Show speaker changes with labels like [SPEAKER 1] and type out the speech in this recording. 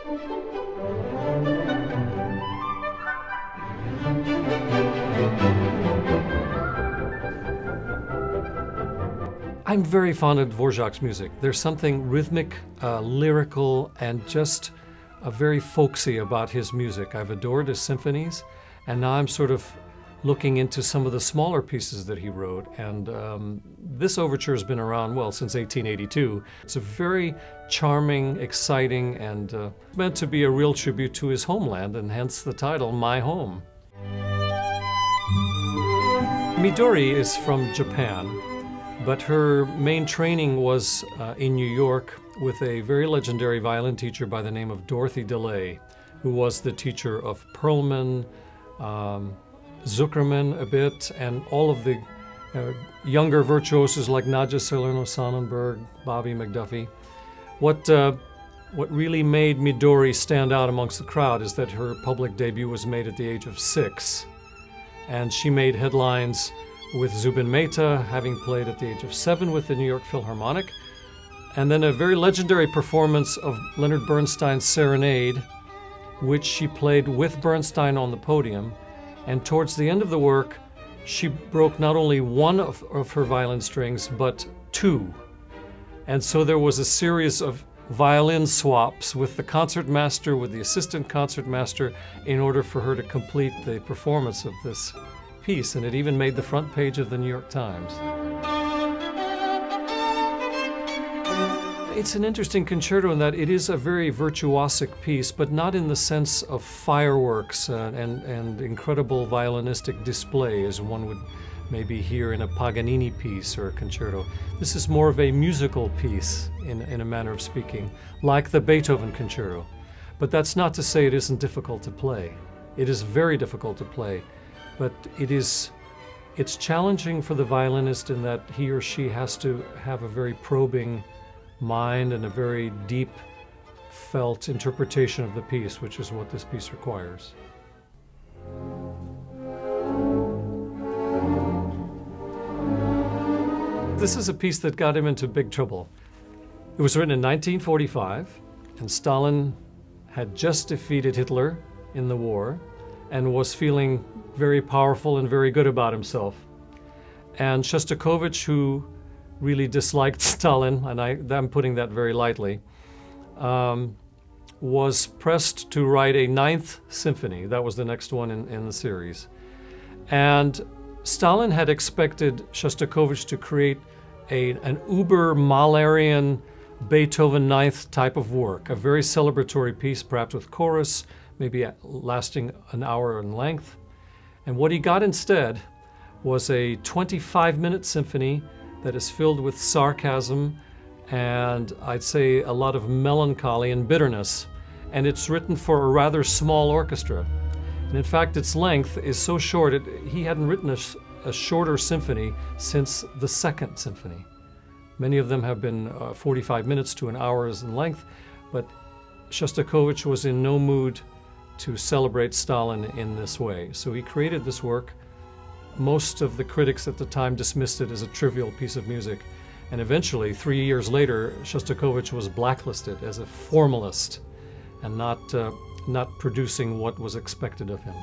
[SPEAKER 1] I'm very fond of Dvorak's music. There's something rhythmic, lyrical, and just very folksy about his music. I've adored his symphonies, and now I'm sort of looking into some of the smaller pieces that he wrote. And this overture has been around, well, since 1882. It's a very charming, exciting, and meant to be a real tribute to his homeland, and hence the title, My Home. Midori is from Japan, but her main training was in New York with a very legendary violin teacher by the name of Dorothy DeLay, who was the teacher of Perlman, Zuckerman a bit, and all of the younger virtuosos like Nadja Salerno-Sonnenberg, Bobby McDuffie. What really made Midori stand out amongst the crowd is that her public debut was made at the age of 6. And she made headlines with Zubin Mehta, having played at the age of 7 with the New York Philharmonic. And then a very legendary performance of Leonard Bernstein's Serenade, which she played with Bernstein on the podium. And towards the end of the work, she broke not only one of her violin strings, but 2. And so there was a series of violin swaps with the concertmaster, with the assistant concertmaster, in order for her to complete the performance of this piece. And it even made the front page of the New York Times. It's an interesting concerto in that it is a very virtuosic piece, but not in the sense of fireworks and incredible violinistic display as one would maybe hear in a Paganini piece or a concerto. This is more of a musical piece in a manner of speaking, like the Beethoven concerto. But that's not to say it isn't difficult to play. It is very difficult to play, but it's challenging for the violinist in that he or she has to have a very probing mind and a very deep felt interpretation of the piece, which is what this piece requires. This is a piece that got him into big trouble. It was written in 1945, and Stalin had just defeated Hitler in the war and was feeling very powerful and very good about himself. And Shostakovich, who really disliked Stalin, and I'm putting that very lightly, was pressed to write a 9th symphony. That was the next one in the series. And Stalin had expected Shostakovich to create an uber-Mahlerian Beethoven 9th type of work, a very celebratory piece, perhaps with chorus, maybe lasting an hour in length. And what he got instead was a 25-minute symphony that is filled with sarcasm and I'd say a lot of melancholy and bitterness. And it's written for a rather small orchestra. And in fact, its length is so short, he hadn't written a shorter symphony since the 2nd symphony. Many of them have been 45 minutes to an hour in length, but Shostakovich was in no mood to celebrate Stalin in this way. So he created this work. Most of the critics at the time dismissed it as a trivial piece of music. And eventually, 3 years later, Shostakovich was blacklisted as a formalist and not producing what was expected of him.